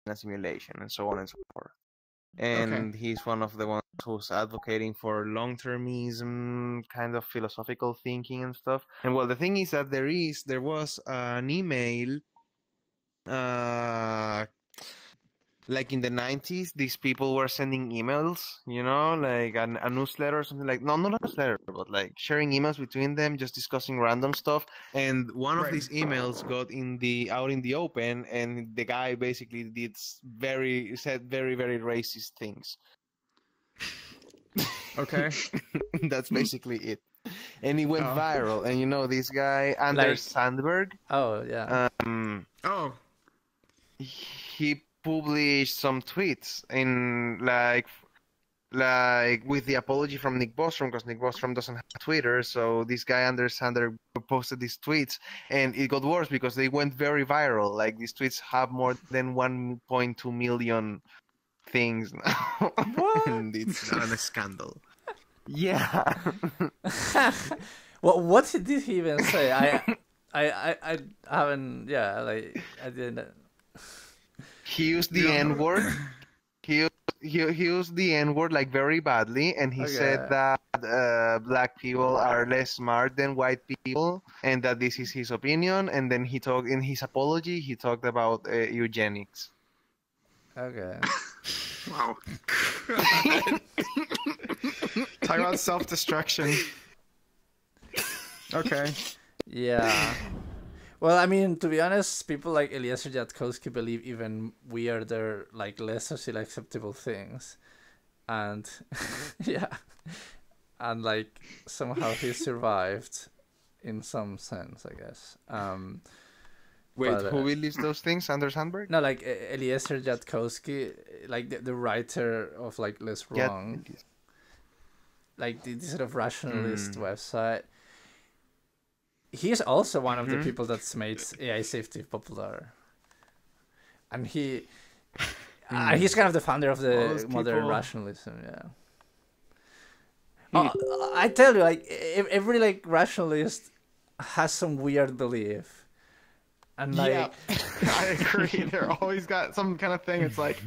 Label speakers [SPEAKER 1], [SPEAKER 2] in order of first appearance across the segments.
[SPEAKER 1] a simulation, and so on and so forth. And he's one of the ones who's advocating for long-termism, kind of philosophical thinking and stuff. And well, the thing is that there was an email, like in the 90s, these people were sending emails, you know, like a newsletter or something like, no, not a newsletter, but like sharing emails between them, just discussing random stuff. And one of these emails got out in the open, and the guy basically said very, very racist things.
[SPEAKER 2] Okay.
[SPEAKER 1] That's basically it. And it went viral. And you know, this guy, Anders Sandberg.
[SPEAKER 3] Oh, yeah.
[SPEAKER 1] He published some tweets in like with the apology from Nick Bostrom, because Nick Bostrom doesn't have Twitter. So this guy Anders Sandberg posted these tweets, and it got worse because they went very viral. Like, these tweets have more than 1.2 million things now.
[SPEAKER 3] What?
[SPEAKER 1] And it's a scandal. Yeah.
[SPEAKER 3] What did he even say? I haven't. Yeah, like I didn't.
[SPEAKER 1] He used the N-word. He used the N-word like very badly, and he said that black people are less smart than white people, and that this is his opinion. And then he talked in his apology. He talked about eugenics.
[SPEAKER 3] Okay.
[SPEAKER 2] Wow. Talk about self-destruction. Okay.
[SPEAKER 3] Yeah. Well, I mean, to be honest, people like Eliezer Yudkowsky believe even weirder, like less socially acceptable things, and yeah, and like somehow he survived, in some sense, I guess.
[SPEAKER 1] Wait, who believes those things? Anders Sandberg?
[SPEAKER 3] No, like Eliezer Yudkowsky, like the writer of like Less Wrong, like the sort of rationalist website. He's also one of the people that's made AI safety popular, and he's kind of the founder of the modern rationalism. Yeah. I tell you, like every like rationalist has some weird belief, and like
[SPEAKER 2] I agree. They're always got some kind of thing. It's like,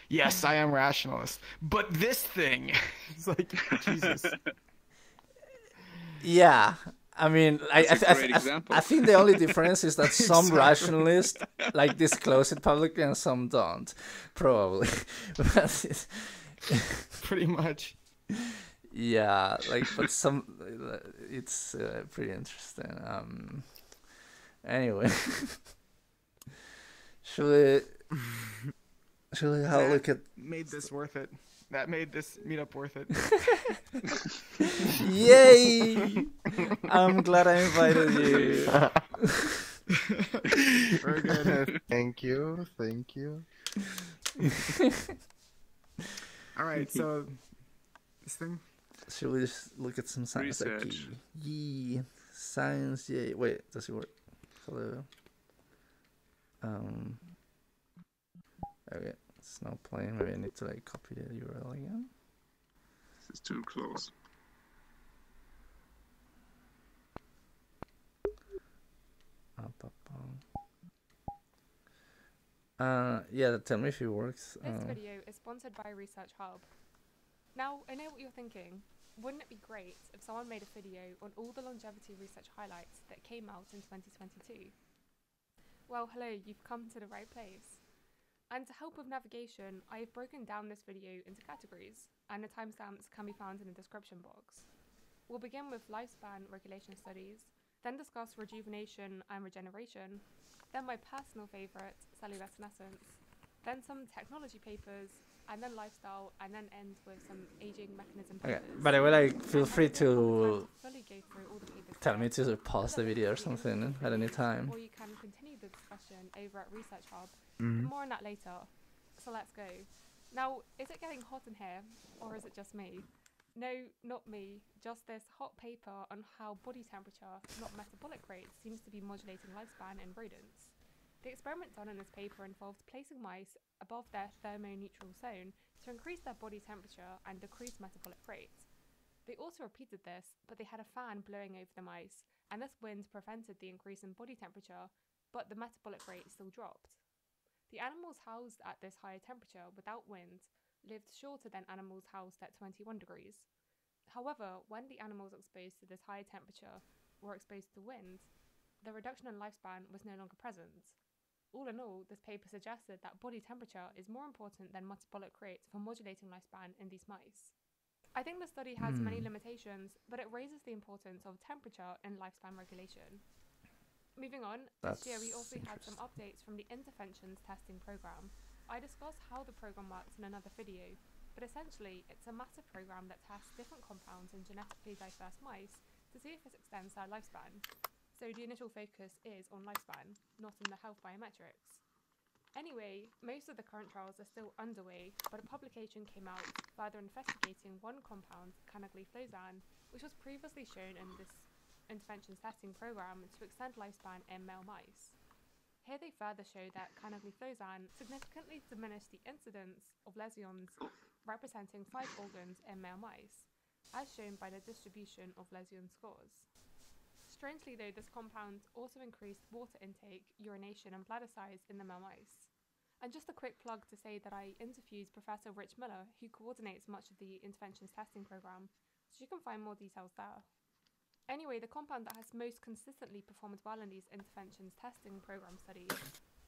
[SPEAKER 2] yes, I am rationalist, but this thing, it's like, Jesus.
[SPEAKER 3] Yeah. I mean, I think the only difference is that some rationalists like disclose it publicly and some don't, probably.
[SPEAKER 2] Pretty much.
[SPEAKER 3] Yeah, like, but it's pretty interesting. Anyway, should we have a look at?
[SPEAKER 2] Made this worth it. That made this meetup worth it.
[SPEAKER 3] Yay! I'm glad I invited you.
[SPEAKER 1] Very good. Thank you.
[SPEAKER 2] All right, so this thing.
[SPEAKER 3] Should we just look at some science?
[SPEAKER 4] Research.
[SPEAKER 3] Yay. Science, yay. Wait, does it work? Hello. Okay. It's not playing. Maybe I need to like copy the URL again.
[SPEAKER 4] This is too close.
[SPEAKER 3] Yeah, tell me if it works.
[SPEAKER 5] This video is sponsored by Research Hub. Now, I know what you're thinking. Wouldn't it be great if someone made a video on all the longevity research highlights that came out in 2022? Well, hello, you've come to the right place. And to help with navigation, I have broken down this video into categories, and the timestamps can be found in the description box. We'll begin with lifespan regulation studies, then discuss rejuvenation and regeneration, then my personal favourite, cellular senescence, then some technology papers, and then lifestyle, and then end with some aging mechanism papers.
[SPEAKER 3] Okay, by the way, like, feel free to
[SPEAKER 5] fully go through all the papers
[SPEAKER 3] tell me to pause the video or something at any time.
[SPEAKER 5] Or you can continue the discussion over at Research Hub. More on that later. So let's go. Now, is it getting hot in here, or is it just me? No, not me. Just this hot paper on how body temperature, not metabolic rate, seems to be modulating lifespan in rodents. The experiment done in this paper involved placing mice above their thermoneutral zone to increase their body temperature and decrease metabolic rate. They also repeated this, but they had a fan blowing over the mice, and this wind prevented the increase in body temperature, but the metabolic rate still dropped. The animals housed at this higher temperature without wind lived shorter than animals housed at 21 degrees. However, when the animals exposed to this higher temperature were exposed to wind, the reduction in lifespan was no longer present. All in all, this paper suggested that body temperature is more important than metabolic rate for modulating lifespan in these mice. I think the study has many limitations, but it raises the importance of temperature in lifespan regulation. Moving on, this year we also had some updates from the interventions testing program. I discussed how the program works in another video, but essentially it's a massive program that tests different compounds in genetically diverse mice to see if it extends their lifespan. So the initial focus is on lifespan, not on the health biometrics. Anyway, most of the current trials are still underway, but a publication came out further investigating one compound, canagliflozin, which was previously shown in this interventions testing program to extend lifespan in male mice. Here they further show that canagliflozin significantly diminished the incidence of lesions representing 5 organs in male mice, as shown by the distribution of lesion scores. Strangely though, this compound also increased water intake, urination and bladder size in the male mice. And just a quick plug to say that I interviewed Professor Rich Miller, who coordinates much of the interventions testing program, so you can find more details there. Anyway, the compound that has most consistently performed well in these interventions testing program studies,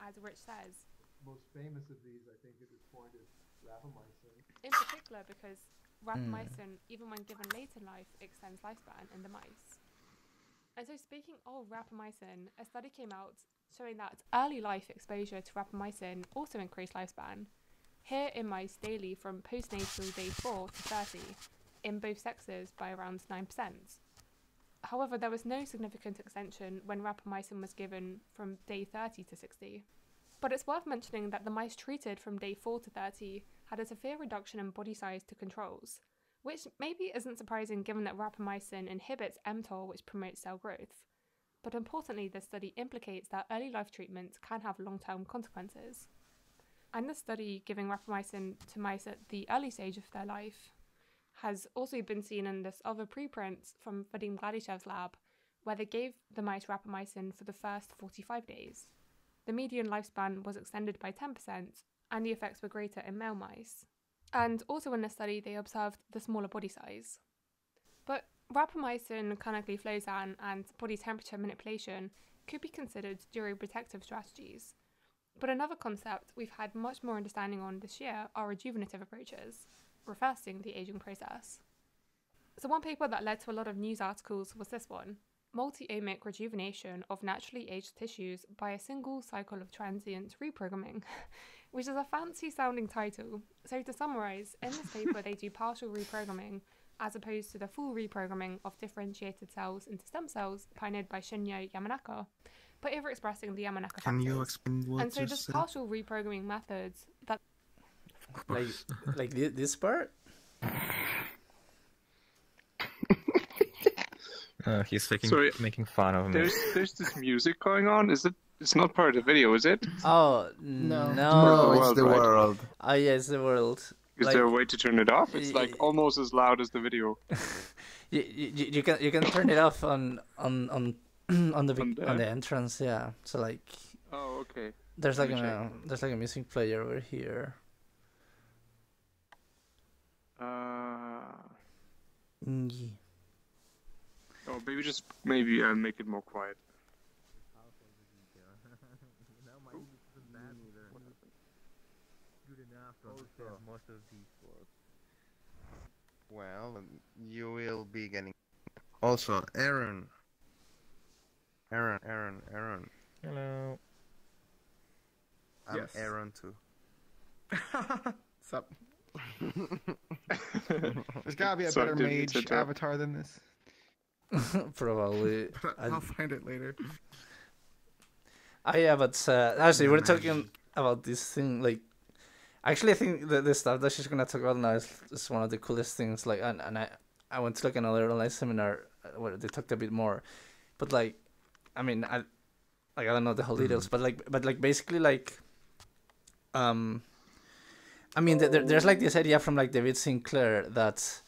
[SPEAKER 5] as Rich says,
[SPEAKER 6] most famous of these, I think, at this point is rapamycin.
[SPEAKER 5] In particular because rapamycin, even when given late in life, extends lifespan in the mice. And so speaking of rapamycin, a study came out showing that early life exposure to rapamycin also increased lifespan, here in mice daily from postnatal day 4 to 30, in both sexes by around 9%. However, there was no significant extension when rapamycin was given from day 30 to 60. But it's worth mentioning that the mice treated from day 4 to 30 had a severe reduction in body size to controls, which maybe isn't surprising given that rapamycin inhibits mTOR, which promotes cell growth. But importantly, this study implicates that early life treatment can have long-term consequences. And the study giving rapamycin to mice at the early stage of their life has also been seen in this other preprint from Vadim Gladishev's lab, where they gave the mice rapamycin for the first 45 days. The median lifespan was extended by 10%, and the effects were greater in male mice. And also in this study, they observed the smaller body size. But rapamycin, canagliflozin, and body temperature manipulation could be considered neuroprotective strategies. But another concept we've had much more understanding on this year are rejuvenative approaches, reversing the aging process. So one paper that led to a lot of news articles was this one, Multi-omic rejuvenation of naturally aged tissues by a single cycle of transient reprogramming, which is a fancy sounding title. So to summarise, in this paper they do partial reprogramming as opposed to the full reprogramming of differentiated cells into stem cells pioneered by Shinya Yamanaka, but overexpressing the Yamanaka factors.
[SPEAKER 4] Can you explain what
[SPEAKER 5] And so
[SPEAKER 4] you
[SPEAKER 5] this
[SPEAKER 4] said?
[SPEAKER 5] partial reprogramming methods that
[SPEAKER 3] like this part?
[SPEAKER 7] He's
[SPEAKER 4] Sorry,
[SPEAKER 7] making fun of me.
[SPEAKER 4] there's this music going on. Is it? It's not part of the video, is it?
[SPEAKER 3] Oh,
[SPEAKER 2] No.
[SPEAKER 3] no.
[SPEAKER 4] it's the world.
[SPEAKER 3] Oh, yeah, it's the world.
[SPEAKER 4] Is there a way to turn it off? It's like almost as loud as the video.
[SPEAKER 3] You can turn it off on the entrance, yeah. So like
[SPEAKER 4] Oh, okay.
[SPEAKER 3] there's like
[SPEAKER 4] Let me
[SPEAKER 3] a music player over here. Yeah.
[SPEAKER 4] Oh, maybe make it more quiet.
[SPEAKER 1] Well, you will be getting. Also, Aaron.
[SPEAKER 7] Hello.
[SPEAKER 1] I'm
[SPEAKER 2] Yes.
[SPEAKER 1] Aaron too.
[SPEAKER 2] Sup? There's gotta be a
[SPEAKER 4] Sorry,
[SPEAKER 2] better
[SPEAKER 4] didn't mean
[SPEAKER 2] mage
[SPEAKER 4] to interrupt.
[SPEAKER 2] avatar than this.
[SPEAKER 3] Probably.
[SPEAKER 2] I'll find it later.
[SPEAKER 3] Yeah, but actually, we're talking about this thing. Like, actually, I think that the stuff that she's gonna talk about now is one of the coolest things. Like, and I went to like another online seminar where they talked a bit more, but like, I mean, I don't know the whole details, but basically like, I mean, there's like this idea from like David Sinclair that,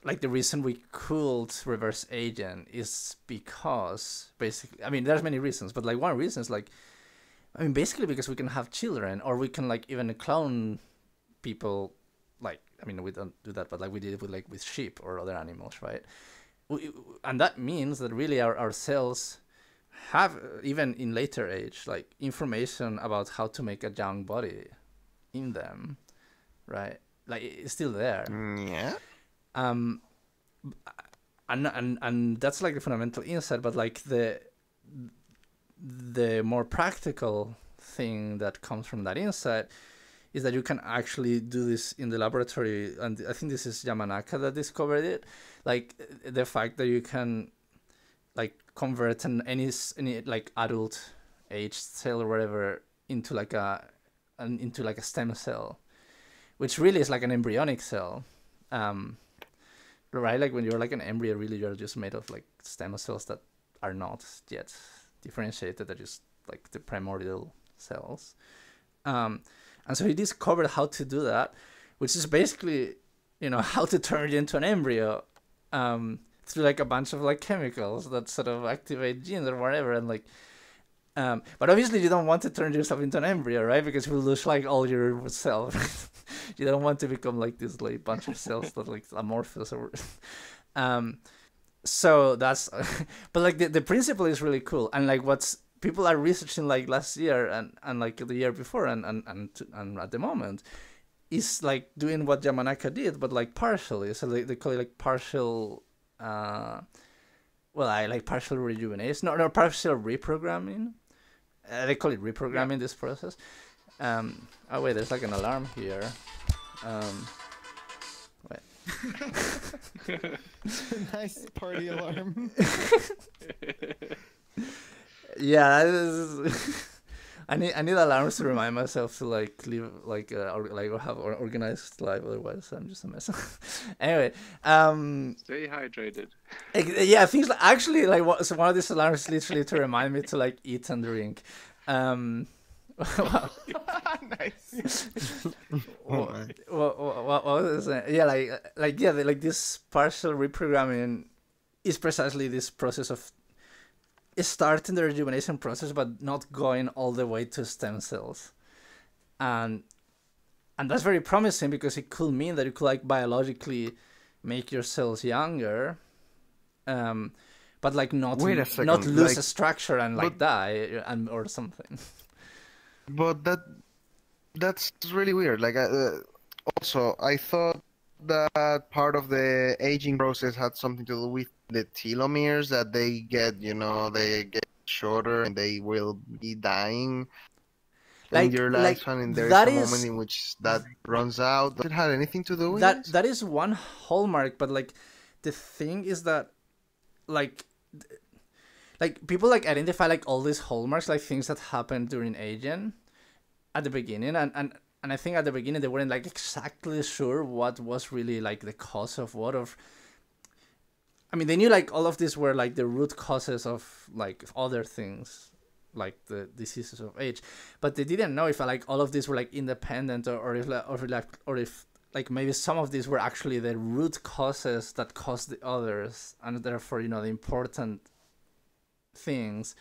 [SPEAKER 3] like the reason we could reverse aging is because basically, I mean, there's many reasons, but like one reason is like I mean, basically because we can have children, or we can like even clone people. Like, I mean, we don't do that, but like we did it with with sheep or other animals, right? And that means that really our cells have, even in later age, like information about how to make a young body in them, right? Like it's still there.
[SPEAKER 1] Yeah.
[SPEAKER 3] And that's like the fundamental insight, but like the more practical thing that comes from that insight is that you can actually do this in the laboratory, and I think this is Yamanaka that discovered it. Like the fact that you can like convert any like adult aged cell or whatever into like a stem cell, which really is like an embryonic cell. Right, like when you're like an embryo, really you're just made of like stem cells that are not yet differentiated, they're just like the primordial cells. And so he discovered how to do that, which is basically, how to turn it into an embryo through like a bunch of like chemicals that sort of activate genes or whatever. And like, but obviously you don't want to turn yourself into an embryo, right? Because you will lose like all your cells. You don't want to become like this like bunch of cells that like amorphous or, so that's, but like the principle is really cool. And like people are researching like last year and like the year before and at the moment is like doing what Yamanaka did, but like partially. So they call it like partial, I like partial rejuvenation, no, partial reprogramming. They call it reprogramming, this process. Oh wait, there's like an alarm here. Wait.
[SPEAKER 2] Nice party alarm.
[SPEAKER 3] Yeah, I need alarms to remind myself to like live like or have organized life. Otherwise, I'm just a mess. Anyway,
[SPEAKER 4] Stay hydrated.
[SPEAKER 3] yeah, things like actually like so one of these alarms is literally to remind me to like eat and drink.
[SPEAKER 2] Nice.
[SPEAKER 3] What was it? Yeah, like this partial reprogramming is precisely this process of starting the rejuvenation process, but not going all the way to stem cells, and that's very promising because it could mean that you could like biologically make your cells younger, but like not lose a structure and like die or something.
[SPEAKER 1] But that's really weird. Like, also, I thought that part of the aging process had something to do with the telomeres, that they get, they get shorter and they will be dying in your lifespan, and there's a moment in which that runs out. Does it have anything to do with
[SPEAKER 3] that?
[SPEAKER 1] this?
[SPEAKER 3] That is one hallmark, but like the thing is that like people like identify like all these hallmarks, like things that happen during aging at the beginning, and I think at the beginning they weren't like exactly sure what was really like the cause of what of. I mean, they knew like all of these were like the root causes of like other things, like the diseases of age, but they didn't know if like all of these were like independent or if like maybe some of these were actually the root causes that caused the others, and therefore the important things,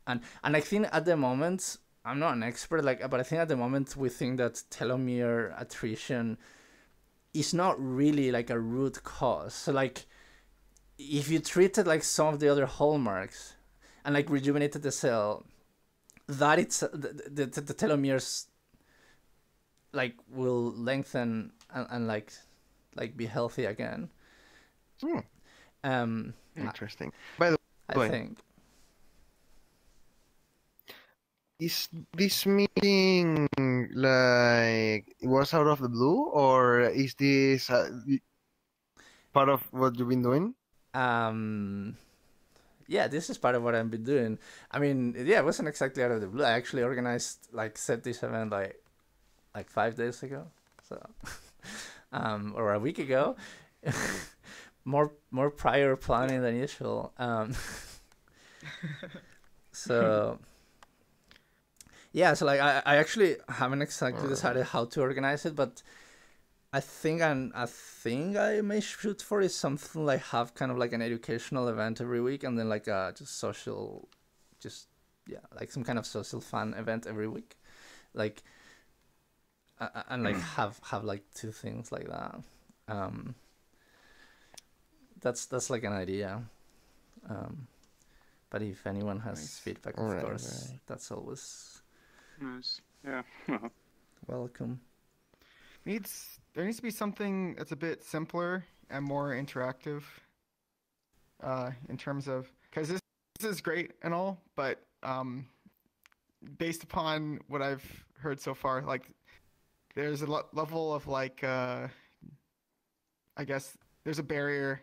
[SPEAKER 3] and I think at the moment, I'm not an expert, but I think at the moment we think that telomere attrition is not really like a root cause. So like, if you treated like some of the other hallmarks and like rejuvenated the cell, that it's the telomeres like will lengthen and like be healthy again.
[SPEAKER 1] Interesting. By the way,
[SPEAKER 3] I think.
[SPEAKER 1] Is this meeting like it was out of the blue, or is this part of what you've been doing?
[SPEAKER 3] Yeah, this is part of what I've been doing. I mean, yeah, it wasn't exactly out of the blue. I actually organized set this event like 5 days ago, so or a week ago. more prior planning than usual. So. Yeah, so like I actually haven't exactly decided how to organize it, but I think I may shoot for is something like have kind of like an educational event every week, and then like a just social, just yeah, like some kind of social fun event every week, like and like have like 2 things like that. That's like an idea. But if anyone has
[SPEAKER 2] Nice.
[SPEAKER 3] feedback, of
[SPEAKER 1] Right,
[SPEAKER 3] course,
[SPEAKER 1] right.
[SPEAKER 3] that's always
[SPEAKER 4] Nice. Yeah.
[SPEAKER 3] welcome.
[SPEAKER 2] There needs to be something that's a bit simpler and more interactive. In terms of, because this is great and all, but based upon what I've heard so far, like there's a level of like I guess there's a barrier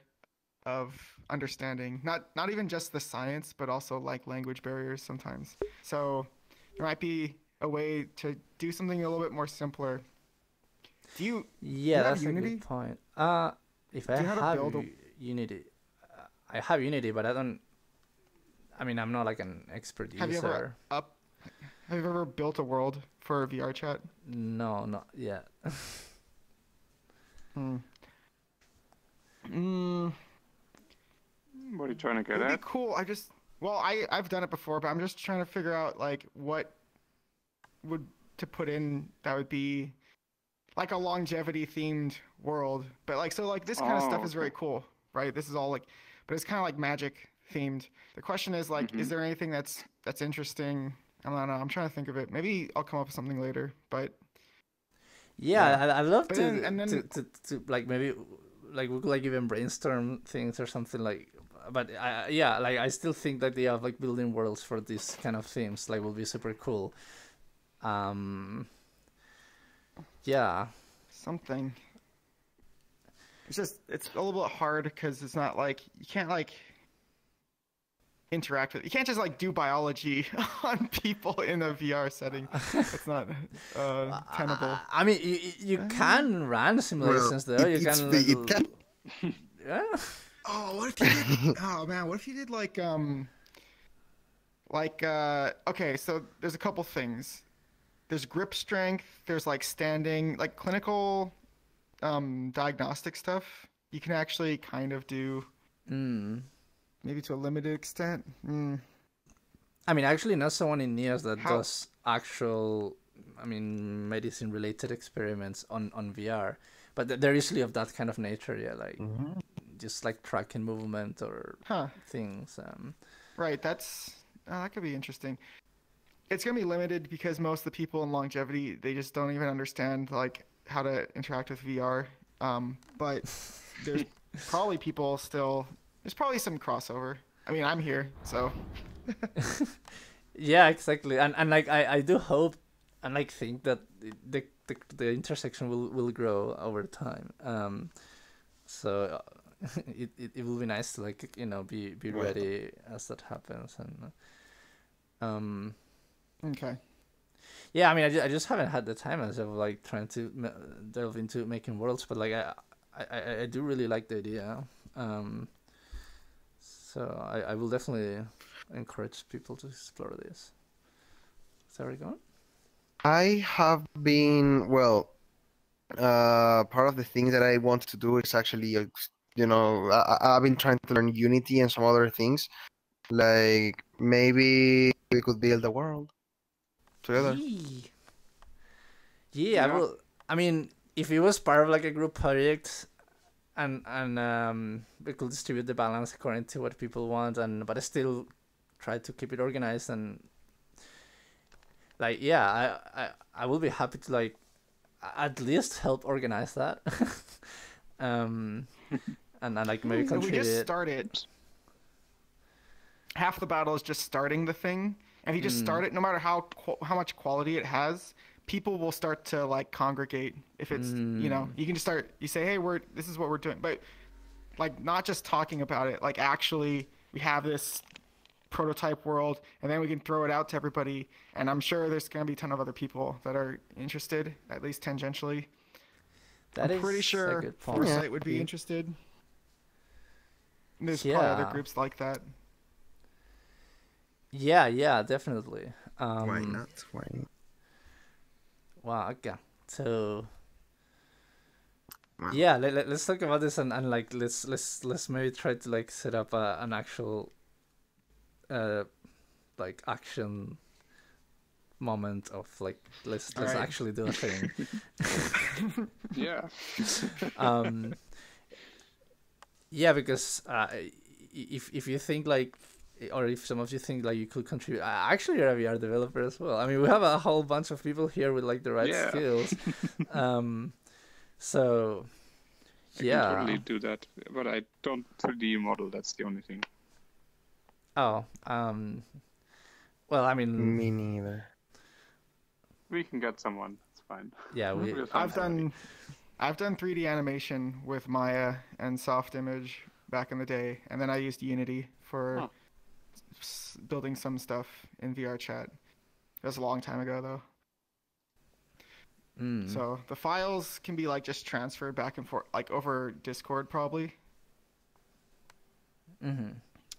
[SPEAKER 2] of understanding, not even just the science, but also like language barriers sometimes. So there might be a way to do something a little bit more simpler. Do you
[SPEAKER 3] Yeah,
[SPEAKER 2] have
[SPEAKER 3] that's
[SPEAKER 2] Unity?
[SPEAKER 3] a good point. If
[SPEAKER 2] Do
[SPEAKER 3] I
[SPEAKER 2] you know how to
[SPEAKER 3] have
[SPEAKER 2] build a-
[SPEAKER 3] Unity, I have Unity, but I don't. I mean, I'm not like an expert
[SPEAKER 2] Have you
[SPEAKER 3] user.
[SPEAKER 2] ever have you ever built a world for VR chat?
[SPEAKER 3] No, not yet.
[SPEAKER 4] What are you trying to get
[SPEAKER 2] It'd be
[SPEAKER 4] at?
[SPEAKER 2] cool. I've done it before, but I'm just trying to figure out like what would to put in that would be like a longevity themed world. But like so like this kind of stuff is very
[SPEAKER 4] Okay.
[SPEAKER 2] cool, right? This is all like, but it's kind of like magic themed. The question is like, is there anything that's interesting? I don't know. I'm trying to think of it. Maybe I'll come up with something later. But
[SPEAKER 3] Yeah,
[SPEAKER 2] Yeah.
[SPEAKER 3] I'd love
[SPEAKER 2] But
[SPEAKER 3] to,
[SPEAKER 2] then- and then-
[SPEAKER 3] to like maybe like we could like even brainstorm things or something like. But yeah, like I still think that the idea of like building worlds for these kind of themes like will be super cool. Yeah.
[SPEAKER 2] something. It's a little bit hard because it's not like you can't like interact with. You can't just like do biology on people in a VR setting. It's not tenable.
[SPEAKER 3] I mean, you can run simulations though. You can.
[SPEAKER 1] it can.
[SPEAKER 3] Yeah.
[SPEAKER 2] Oh, what if you did? Oh man, what if you did like okay, so there's a couple things. There's grip strength. There's like standing, like clinical diagnostic stuff. You can actually kind of do maybe to a limited extent.
[SPEAKER 3] I mean, I actually know someone in NIAS that
[SPEAKER 2] How-
[SPEAKER 3] does actual, I mean, medicine-related experiments on VR, but they're usually of that kind of nature. Yeah, like just like tracking movement or
[SPEAKER 2] Huh.
[SPEAKER 3] things.
[SPEAKER 2] Right, that could be interesting. It's gonna be limited because most of the people in longevity they just don't even understand like how to interact with VR. But there's probably people still. There's probably some crossover. I mean, I'm here, so
[SPEAKER 3] Yeah, exactly. And like I do hope and like think that the intersection will grow over time. So it will be nice to like be ready as that happens and
[SPEAKER 2] okay.
[SPEAKER 3] yeah, I mean I just haven't had the time as of like trying to delve into making worlds, but like I do really like the idea. So I will definitely encourage people to explore this. Sorry, go on.
[SPEAKER 1] I have been, well, part of the things that I want to do is actually, I've been trying to learn Unity and some other things. Like maybe we could build a world together.
[SPEAKER 3] Yeah, I will. I mean, if it was part of like a group project, and we could distribute the balance according to what people want, but I still try to keep it organized and like yeah, I will be happy to like at least help organize that. And like maybe
[SPEAKER 2] We
[SPEAKER 3] contribute.
[SPEAKER 2] just started. Half the battle is just starting the thing, and if you just start it, no matter how much quality it has, people will start to like congregate. If it's you can just start. You say, hey, this is what we're doing, but like not just talking about it. Like actually, we have this prototype world, and then we can throw it out to everybody. And I'm sure there's gonna be a ton of other people that are interested, at least tangentially.
[SPEAKER 3] That
[SPEAKER 2] I'm
[SPEAKER 3] is
[SPEAKER 2] pretty
[SPEAKER 3] a
[SPEAKER 2] sure
[SPEAKER 3] good point.
[SPEAKER 2] Foresight would be interested. There's probably other
[SPEAKER 3] Yeah.
[SPEAKER 2] groups like that.
[SPEAKER 3] Yeah, definitely.
[SPEAKER 1] Why not? Why not?
[SPEAKER 3] Wow, okay. So
[SPEAKER 1] Wow.
[SPEAKER 3] yeah, let's talk about this and like let's maybe try to like set up an actual like like action moment of like let's
[SPEAKER 2] Right.
[SPEAKER 3] actually do a thing.
[SPEAKER 4] Yeah.
[SPEAKER 3] Yeah, because if you think like, or if some of you think like you could contribute, actually you're a VR developer as well. I mean, we have a whole bunch of people here with like the right
[SPEAKER 4] Yeah.
[SPEAKER 3] skills. So
[SPEAKER 4] I
[SPEAKER 3] yeah.
[SPEAKER 4] can totally do that, but I don't 3D model. That's the only thing.
[SPEAKER 3] Oh, well, I mean,
[SPEAKER 1] Me neither.
[SPEAKER 4] We can get someone. It's fine.
[SPEAKER 3] yeah,
[SPEAKER 4] We'll find somebody.
[SPEAKER 2] I've done 3D animation with Maya and Soft Image back in the day, and then I used Unity for building some stuff in VR chat. It was a long time ago though. So the files can be like just transferred back and forth, like over Discord probably.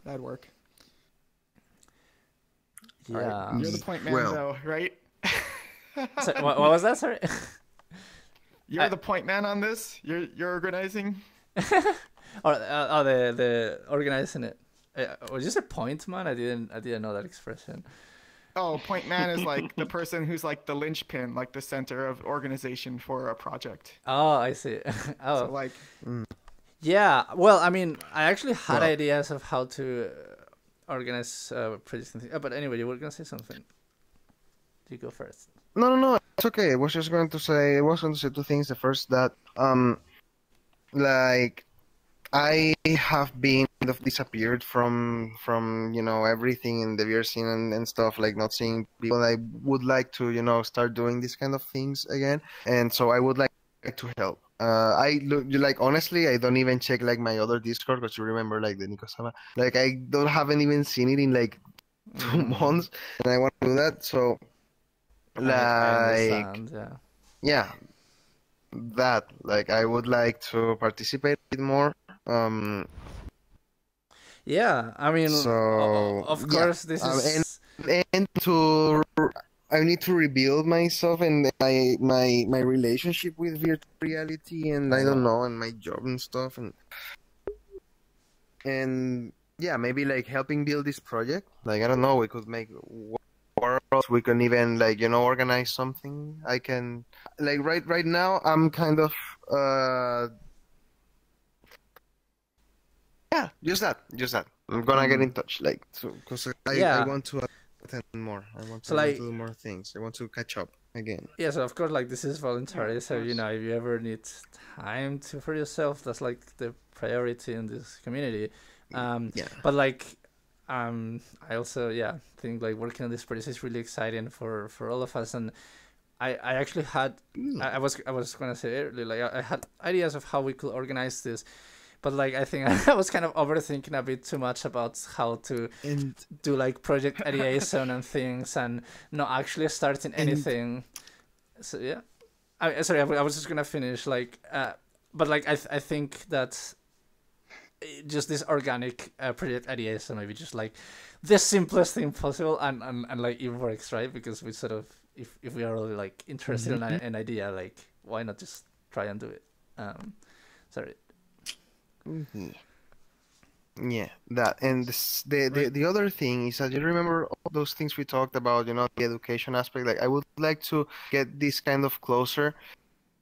[SPEAKER 2] That'd work.
[SPEAKER 3] yeah.
[SPEAKER 2] You're the point man
[SPEAKER 1] Well.
[SPEAKER 2] though, right?
[SPEAKER 3] So, what was that? Sorry.
[SPEAKER 2] You're the point man on this. You're organizing.
[SPEAKER 3] Or the organizing it. Was this a point man? I didn't know that expression.
[SPEAKER 2] Oh, point man is like the person who's like the linchpin, like the center of organization for a project.
[SPEAKER 3] Oh, I see. Oh,
[SPEAKER 2] So like,
[SPEAKER 3] yeah. Well, I mean, I actually had ideas of how to organize projects and things. But anyway, you were gonna say something. You go first.
[SPEAKER 1] No, it's okay. I was going to say two things. The first, that like I have been kind of disappeared from everything in the VR scene and stuff, like not seeing people. I would like to start doing these kind of things again, and so I would like to help. I look like, honestly, I don't even check like my other Discord, because you remember like the Nikosama. Like I haven't even seen it in like 2 months, and I want to do that. So
[SPEAKER 3] I understand,
[SPEAKER 1] yeah, that like I would like to participate a bit more.
[SPEAKER 3] Yeah, I mean,
[SPEAKER 1] So
[SPEAKER 3] of course, this is.
[SPEAKER 1] and I need to rebuild myself and my relationship with virtual reality, and I don't know, and my job and stuff, and yeah, maybe like helping build this project. Like I don't know, we could make worlds. We can even like organize something. I can like right now I'm kind of yeah, just that. I'm gonna get in touch, like, because I want to attend more. I want to do more things. I want to catch up again.
[SPEAKER 3] Yeah, so of course, like, this is voluntary. So if you ever need time for yourself, that's like the priority in this community. But like, I also think like working on this project is really exciting for all of us. And I actually had I was gonna say earlier, like I had ideas of how we could organize this. But like I think I was kind of overthinking a bit too much about how to do like project ideation and things, and not actually starting anything. So yeah, I was just gonna finish like, but like I think that just this organic project ideation, maybe just like the simplest thing possible, and like it works, right? Because we sort of if we are really like interested in an idea, like why not just try and do it? Sorry.
[SPEAKER 1] Yeah, that, and the other thing is that you remember all those things we talked about, the education aspect. Like I would like to get this kind of closer,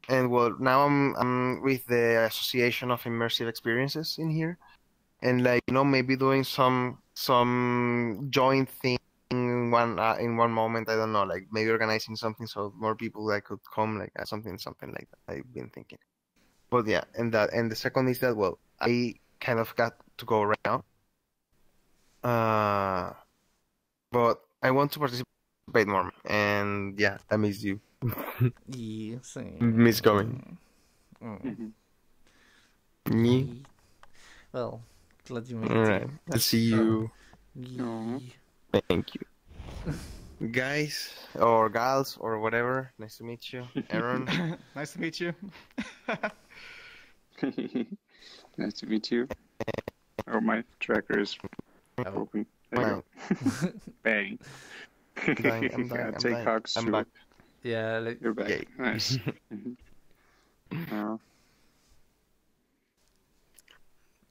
[SPEAKER 1] and well, now I'm with the Association of Immersive Experiences in here, and like maybe doing some joint thing in one moment. I don't know, like maybe organizing something so more people like could come, like something like that. I've been thinking. But yeah, and the second is that, well, I kind of got to go around, but I want to participate more, and yeah, I miss you.
[SPEAKER 3] Yeah, same.
[SPEAKER 1] Miss going.
[SPEAKER 3] Well, glad you made it.
[SPEAKER 1] All right, I'll see you.
[SPEAKER 3] Yeah.
[SPEAKER 1] Thank you. Guys or gals or whatever, nice to meet you. Aaron.
[SPEAKER 2] Nice to meet you.
[SPEAKER 4] Nice to meet you. Oh, my tracker is broken. There you go. Bang.
[SPEAKER 1] I'm dying.
[SPEAKER 4] Take hugs.
[SPEAKER 1] I'm back.
[SPEAKER 3] Yeah, like,
[SPEAKER 4] You're back.
[SPEAKER 1] Yay.
[SPEAKER 4] Nice.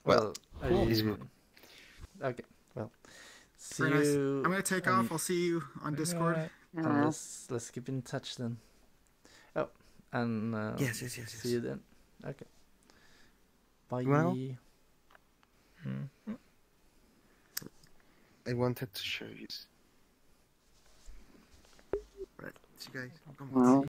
[SPEAKER 3] well,
[SPEAKER 1] It's good.
[SPEAKER 3] okay. Well, See
[SPEAKER 2] Very nice.
[SPEAKER 3] you.
[SPEAKER 2] I'm gonna take off. I'll see you on Discord.
[SPEAKER 3] And let's keep in touch then. Oh, and
[SPEAKER 1] Yes.
[SPEAKER 3] see you then. Okay. Bye.
[SPEAKER 1] Well, I wanted to show you. Right, see you guys. Come on.
[SPEAKER 4] Well,